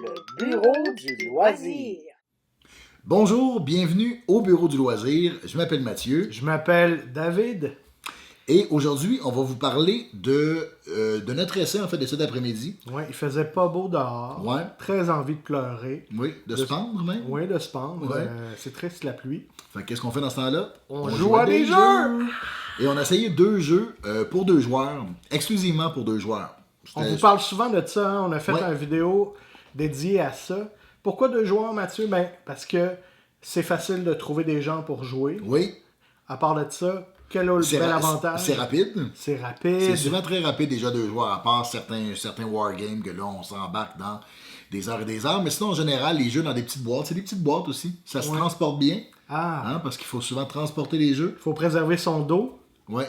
Le bureau du loisir. Bonjour, bienvenue au bureau du loisir. Je m'appelle Mathieu. Je m'appelle David. Et aujourd'hui, on va vous parler de notre essai, en fait, de cet après-midi. Oui, il faisait pas beau dehors. Ouais. Très envie de pleurer. Oui, de se pendre même. Oui, de se pendre. Ouais. C'est triste la pluie. Fait qu'est-ce qu'on fait dans ce temps-là? On joue à des jeux! Et on a essayé 2 jeux pour 2 joueurs, exclusivement pour 2 joueurs. On vous parle souvent de ça. Hein? On a fait Ouais. une vidéo dédiée à ça. Pourquoi 2 joueurs, Mathieu? Ben, parce que c'est facile de trouver des gens pour jouer. Oui, À part de ça, quel est le bel avantage? c'est rapide. C'est rapide. C'est souvent très rapide déjà 2 joueurs, à part certains wargames que là, on s'embarque dans des heures et des heures. Mais sinon, en général, les jeux dans des petites boîtes, c'est des petites boîtes aussi. Ça se transporte bien, Ah, parce qu'il faut souvent transporter les jeux. il faut préserver son dos. Ouais.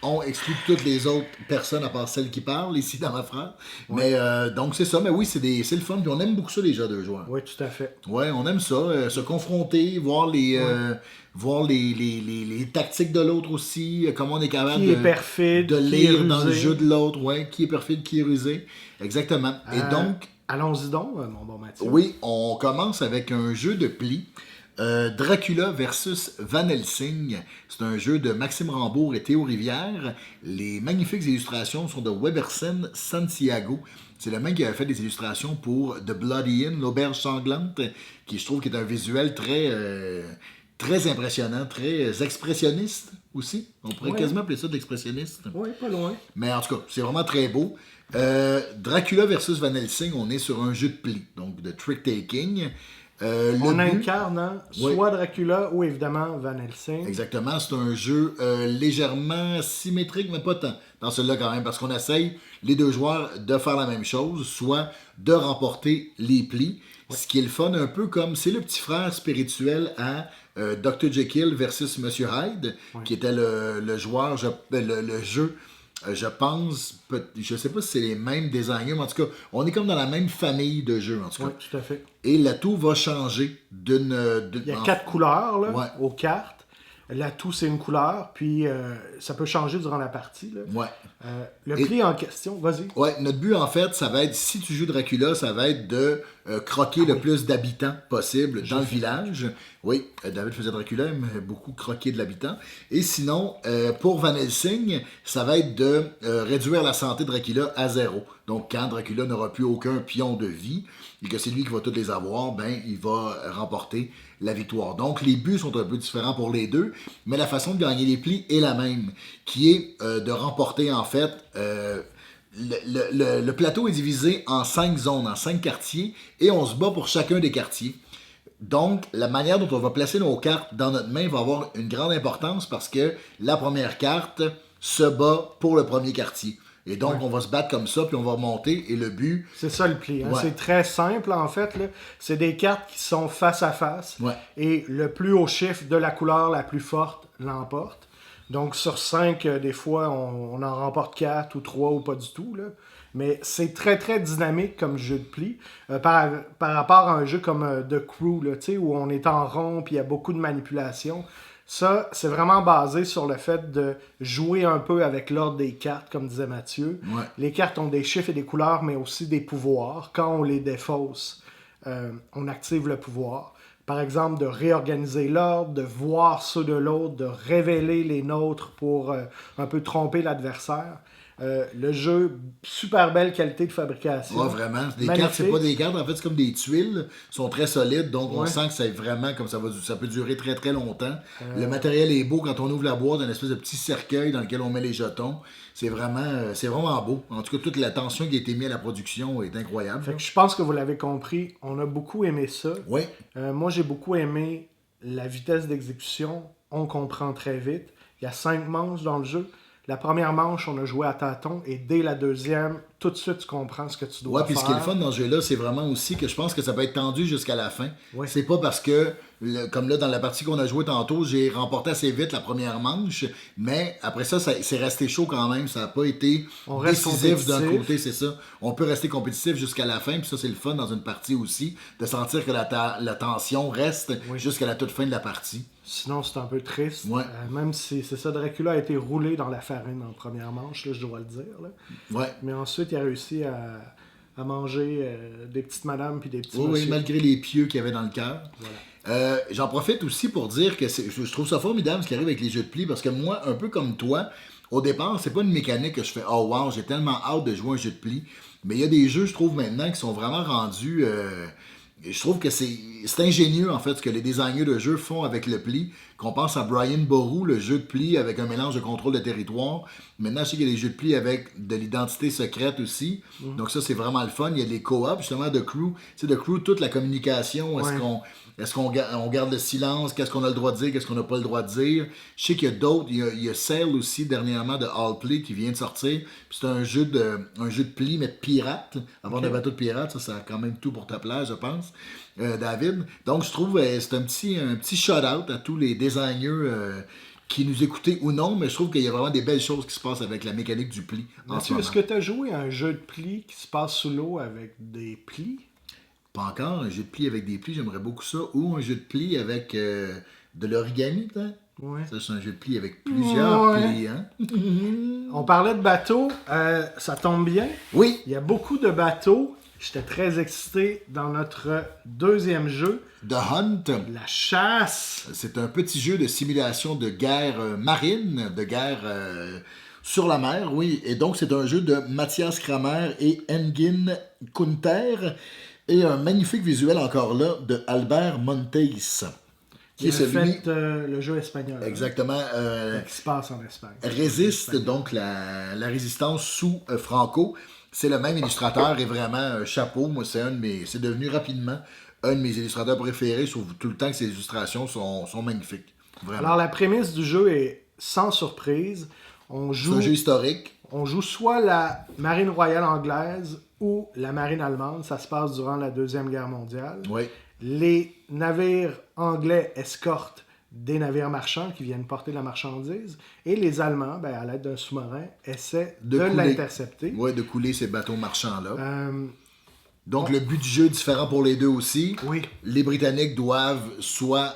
On exclut toutes les autres personnes à part celles qui parlent ici dans ma phrase. Mais donc c'est ça. Mais oui, c'est le fun. Puis on aime beaucoup ça les jeux à 2 joueurs. Oui, tout à fait. Ouais, on aime ça. Se confronter, voir les tactiques de l'autre aussi. Comment on est capable Qui est perfide, de qui est lire dans le rusé. jeu de l'autre. Ouais, qui est perfide, qui est rusé. Exactement. Et donc, Allons-y donc, mon bon Mathieu. oui, on commence avec un jeu de pli. Dracula versus Van Helsing. C'est un jeu de Maxime Rambourg et Théo Rivière. Les magnifiques illustrations sont de Webersen Santiago. C'est le même qui avait fait des illustrations pour The Bloody Inn, l'auberge sanglante, qui je trouve qui est un visuel très impressionnant, très expressionniste aussi. On pourrait quasiment appeler ça d'expressionniste. Oui, pas loin. Mais en tout cas, c'est vraiment très beau. Dracula versus Van Helsing, on est sur un jeu de pli, donc de trick-taking. On incarne soit Dracula ou évidemment Van Helsing. Exactement, c'est un jeu légèrement symétrique, mais pas tant dans celui-là quand même, parce qu'on essaye, les 2 joueurs, de faire la même chose, soit de remporter les plis. Ce qui est le fun, un peu comme, c'est le petit frère spirituel à Dr. Jekyll versus Monsieur Hyde, qui était le joueur, le jeu. Je pense, je sais pas si c'est les mêmes designers, mais en tout cas, on est comme dans la même famille de jeux, en tout cas. Oui, tout à fait. Et l'atout va changer d'une... Il y a 4 couleurs là, Ouais. aux cartes. L'atout, c'est une couleur, puis ça peut changer durant la partie. Là. Ouais. Le pli en question, vas-y. Ouais, notre but, en fait, ça va être, si tu joues Dracula, ça va être de croquer le plus d'habitants possible dans le village. Oui, David faisait Dracula, il aimait beaucoup croquer de l'habitant. Et sinon, pour Van Helsing, ça va être de réduire la santé de Dracula à 0. Donc, quand Dracula n'aura plus aucun pion de vie, et que c'est lui qui va tous les avoir, ben, il va remporter la victoire. Donc, les buts sont un peu différents pour les deux, mais la façon de gagner les plis est la même, qui est de remporter, en fait... Le plateau est divisé en 5 zones, en 5 quartiers, et on se bat pour chacun des quartiers. Donc, la manière dont on va placer nos cartes dans notre main va avoir une grande importance parce que la première carte se bat pour le premier quartier. Et donc, on va se battre comme ça, puis on va remonter, et le but... C'est ça le pli. Hein? Ouais. C'est très simple, en fait. Là. C'est des cartes qui sont face à face. Ouais. Et le plus haut chiffre de la couleur la plus forte l'emporte. Donc, sur 5, des fois, on en remporte 4 ou 3 ou pas du tout. Là. Mais c'est très, très dynamique comme jeu de pli. Par rapport à un jeu comme The Crew, là, où on est en rond puis il y a beaucoup de manipulation. Ça, c'est vraiment basé sur le fait de jouer un peu avec l'ordre des cartes, comme disait Mathieu. Ouais. Les cartes ont des chiffres et des couleurs, mais aussi des pouvoirs. Quand on les défausse, on active le pouvoir. Par exemple, de réorganiser l'ordre, de voir ceux de l'autre, de révéler les nôtres pour un peu tromper l'adversaire. Le jeu, super belle qualité de fabrication. Ouais, vraiment. Des Magnifique. cartes, c'est pas des cartes, en fait, c'est comme des tuiles. Sont très solides, donc on sent que c'est vraiment comme ça peut durer très très longtemps. Le matériel est beau quand on ouvre la boîte, un espèce de petit cercueil dans lequel on met les jetons. C'est vraiment beau. En tout cas, toute l'attention qui a été mise à la production est incroyable. Fait que je pense que vous l'avez compris, on a beaucoup aimé ça. Oui. Moi, j'ai beaucoup aimé la vitesse d'exécution. On comprend très vite. Il y a 5 manches dans le jeu. La première manche, on a joué à tâtons et dès la deuxième, tout de suite, tu comprends ce que tu dois Ouais, puis faire. ce qui est le fun dans ce jeu-là, c'est vraiment aussi que je pense que ça peut être tendu jusqu'à la fin. Ouais. C'est pas parce que, comme là, dans la partie qu'on a joué tantôt, j'ai remporté assez vite la première manche, mais après ça, c'est resté chaud quand même. Ça n'a pas été On reste décisif d'un compétitif. côté, c'est ça. On peut rester compétitif jusqu'à la fin, puis ça, c'est le fun dans une partie aussi, de sentir que la tension reste jusqu'à la toute fin de la partie. Sinon, c'est un peu triste. Ouais. Même si, c'est ça, Dracula a été roulé dans la farine en première manche, là, je dois le dire. Là. Ouais. Mais ensuite, il a réussi à à manger des petites madames puis des petits Oui, messieurs. malgré les pieux qu'il y avait dans le cœur. J'en profite aussi pour dire que je trouve ça formidable ce qui arrive avec les jeux de pli parce que moi, un peu comme toi, au départ, c'est pas une mécanique que je fais oh wow, j'ai tellement hâte de jouer un jeu de pli. Mais il y a des jeux, je trouve maintenant, qui sont vraiment rendus. Je trouve que c'est ingénieux en fait ce que les designers de jeux font avec le pli. Qu'on pense à Brian Boru, le jeu de pli avec un mélange de contrôle de territoire. Maintenant, je sais qu'il y a des jeux de pli avec de l'identité secrète aussi. Donc ça, c'est vraiment le fun. Il y a des co-op justement de crew. Tu sais, de crew, toute la communication. Est-ce qu'on garde le silence? Qu'est-ce qu'on a le droit de dire? Qu'est-ce qu'on n'a pas le droit de dire? Je sais qu'il y a d'autres. Il y a Sail aussi dernièrement de Allplay qui vient de sortir. Puis c'est un jeu de pli, mais de pirate. Avoir un bateau de pirate, ça a quand même tout pour ta plage, je pense. David. Donc je trouve c'est un petit shout-out à tous les designers qui nous écoutaient ou non, mais je trouve qu'il y a vraiment des belles choses qui se passent avec la mécanique du pli. Mathieu, est-ce que tu as joué à un jeu de pli qui se passe sous l'eau avec des plis? Pas encore, un jeu de pli avec des plis, j'aimerais beaucoup ça. Ou un jeu de pli avec de l'origami, peut-être. Ouais. Ça, c'est un jeu de pli avec plusieurs plis. Hein? On parlait de bateaux, ça tombe bien. Oui. Il y a beaucoup de bateaux. J'étais très excité dans notre deuxième jeu. The Hunt. La chasse. C'est un petit jeu de simulation de guerre marine, de guerre sur la mer, oui. Et donc, c'est un jeu de Mathias Kramer et Engin Kunter. Et un magnifique visuel encore là de Albert Montes. Qui a fait le jeu espagnol. Exactement. Qui se passe en Espagne. Résiste donc la résistance sous Franco. C'est le même illustrateur et vraiment chapeau. Moi, c'est devenu rapidement un de mes illustrateurs préférés. Je trouve tout le temps que ses illustrations sont magnifiques. Vraiment. Alors, la prémisse du jeu est sans surprise. C'est un jeu historique. On joue soit la marine royale anglaise ou la marine allemande. Ça se passe durant la Deuxième Guerre mondiale. Oui. Les navires anglais escortent des navires marchands qui viennent porter la marchandise. Et les Allemands, à l'aide d'un sous-marin, essaient de l'intercepter. Oui, de couler ces bateaux marchands-là. Donc, le but du jeu est différent pour les deux aussi. Oui. Les Britanniques doivent soit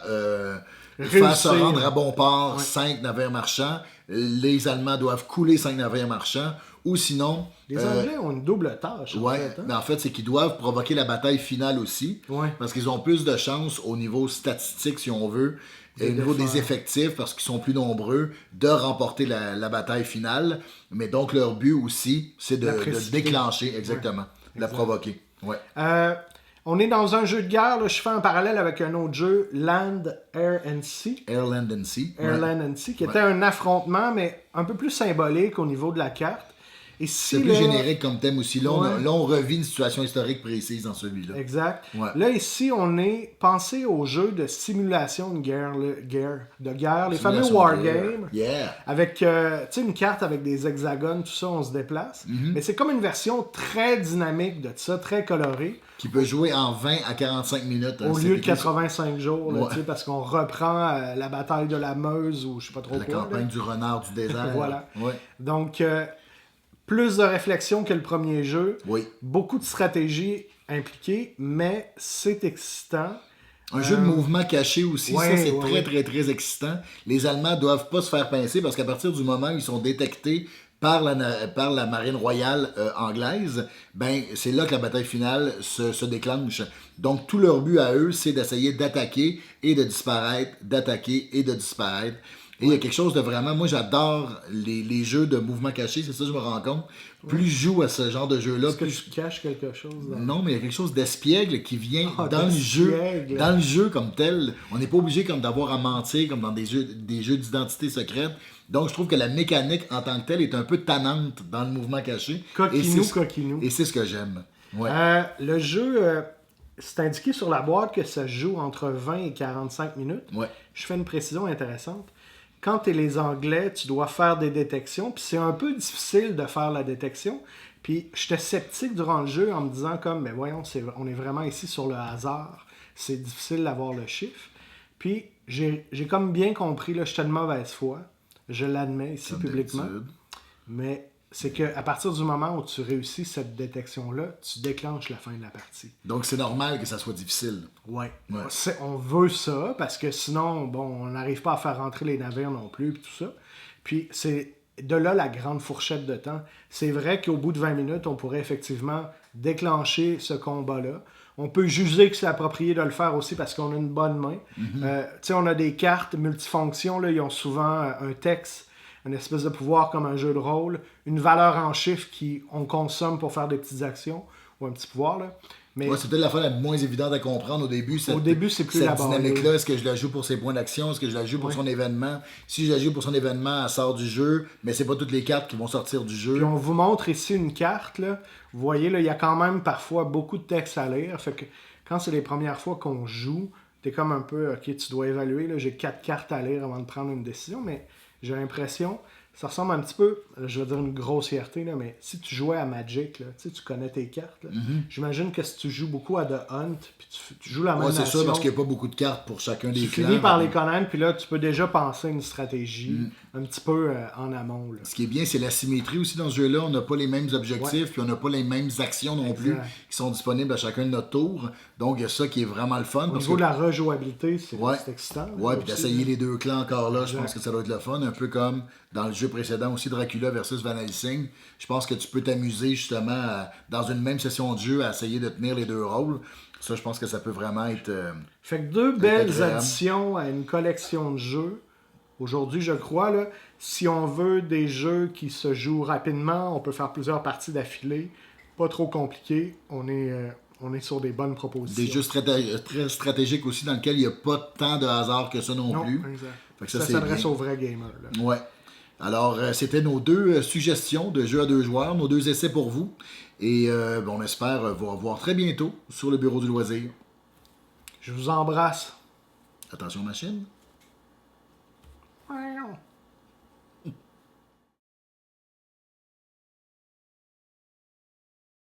faire se rendre à bon port 5 navires marchands. Les Allemands doivent couler 5 navires marchands. Ou sinon... Les Anglais ont une double tâche. Oui, mais en fait, c'est qu'ils doivent provoquer la bataille finale aussi. Ouais. Parce qu'ils ont plus de chances au niveau statistique, si on veut, et au niveau des effectifs, parce qu'ils sont plus nombreux, de remporter la bataille finale. Mais donc, leur but aussi, c'est de déclencher, exactement, de la provoquer. Ouais. On est dans un jeu de guerre, là, je fais un parallèle avec un autre jeu, Land, Air and Sea. Airland and Sea. Airland and Sea, qui était un affrontement, mais un peu plus symbolique au niveau de la carte. Et si c'est plus générique comme thème aussi. Là, on revit une situation historique précise dans celui-là. Exact. Ouais. Là, ici, on est pensé au jeu de simulation de guerre, les fameux wargames. Yeah. Avec une carte avec des hexagones, tout ça, on se déplace. Mais c'est comme une version très dynamique de ça, très colorée. Qui peut jouer en 20 à 45 minutes. Au lieu de 85 jours, là, parce qu'on reprend la bataille de la Meuse ou je sais pas trop la quoi. La campagne du renard du désert. Voilà. Ouais. Donc, plus de réflexion que le premier jeu. Oui. Beaucoup de stratégie impliquée, mais c'est excitant. Un jeu de mouvement caché aussi, ça c'est très très excitant. Les Allemands doivent pas se faire pincer parce qu'à partir du moment où ils sont détectés par la marine royale anglaise, c'est là que la bataille finale se déclenche. Donc tout leur but à eux, c'est d'essayer d'attaquer et de disparaître, d'attaquer et de disparaître. Et il y a quelque chose de vraiment... Moi, j'adore les jeux de mouvement caché, c'est ça que je me rends compte. Plus je joue à ce genre de jeu-là... Est-ce que tu caches quelque chose? Non, mais il y a quelque chose d'espiègle qui vient dans le jeu comme tel. On n'est pas obligé comme d'avoir à mentir comme dans des jeux d'identité secrète. Donc, je trouve que la mécanique en tant que telle est un peu tannante dans le mouvement caché. Coquinou. Et c'est ce que j'aime. Ouais. Le jeu... c'est indiqué sur la boîte que ça se joue entre 20 et 45 minutes. Ouais. Je fais une précision intéressante. Quand tu es les Anglais, tu dois faire des détections, puis c'est un peu difficile de faire la détection. Puis j'étais sceptique durant le jeu en me disant comme, mais voyons, on est vraiment ici sur le hasard. C'est difficile d'avoir le chiffre. Puis j'ai comme bien compris, là, j'étais de mauvaise foi. Je l'admets ici publiquement. Mais c'est qu'à partir du moment où tu réussis cette détection-là, tu déclenches la fin de la partie. Donc, c'est normal que ça soit difficile. Ouais. On veut ça, parce que sinon, on n'arrive pas à faire rentrer les navires non plus, puis tout ça. Puis, c'est de là la grande fourchette de temps. C'est vrai qu'au bout de 20 minutes, on pourrait effectivement déclencher ce combat-là. On peut juger que c'est approprié de le faire aussi parce qu'on a une bonne main. Tu sais, on a des cartes multifonctions, là, ils ont souvent un texte, une espèce de pouvoir comme un jeu de rôle, une valeur en chiffres qu'on consomme pour faire des petites actions, ou un petit pouvoir, là. Mais Ouais, c'est peut-être la fois la moins évidente à comprendre au début. au début, c'est plus cette laborieux. dynamique-là. Est-ce que je la joue pour ses points d'action? Est-ce que je la joue pour son événement? Si je la joue pour son événement, elle sort du jeu, mais c'est pas toutes les cartes qui vont sortir du jeu. Puis on vous montre ici une carte, là. Vous voyez, là, il y a quand même parfois beaucoup de texte à lire. Fait que quand c'est les premières fois qu'on joue, t'es comme un peu, ok, tu dois évaluer, là, j'ai 4 cartes à lire avant de prendre une décision, mais j'ai l'impression, ça ressemble un petit peu, je veux dire une grossièreté, là, mais si tu jouais à Magic, là, tu connais tes cartes, là, j'imagine que si tu joues beaucoup à The Hunt, puis tu joues la même Ouais, c'est nation, ça, parce qu'il n'y a pas beaucoup de cartes pour chacun des tu clans. finis par les connaître, puis là, tu peux déjà penser à une stratégie un petit peu en amont. Là. Ce qui est bien, c'est la symétrie aussi dans ce jeu-là. On n'a pas les mêmes objectifs, puis on n'a pas les mêmes actions non plus qui sont disponibles à chacun de notre tour. Donc, il y a ça qui est vraiment le fun. Au Parce niveau que... de la rejouabilité, c'est Ouais. excitant. là, Ouais, puis aussi, d'essayer là. les deux clans encore là, je Exact. pense que ça doit être le fun. Un peu comme dans le jeu précédent aussi, Dracula versus Van Helsing. Je pense que tu peux t'amuser justement dans une même session de jeu à essayer de tenir les deux rôles. Ça, je pense que ça peut vraiment être... Fait que deux belles agréable. additions à une collection de jeux. Aujourd'hui, je crois, là, si on veut des jeux qui se jouent rapidement, on peut faire plusieurs parties d'affilée. Pas trop compliqué. On est sur des bonnes propositions. Des jeux très stratégiques aussi dans lesquels il n'y a pas tant de hasard que ça non plus. Exact. Fait que Ça c'est s'adresse bien. aux vrais gamers. Là. Ouais. Alors, c'était nos deux suggestions de jeux à deux joueurs, nos deux essais pour vous. Et on espère vous revoir très bientôt sur le bureau du loisir. Je vous embrasse. Attention machine.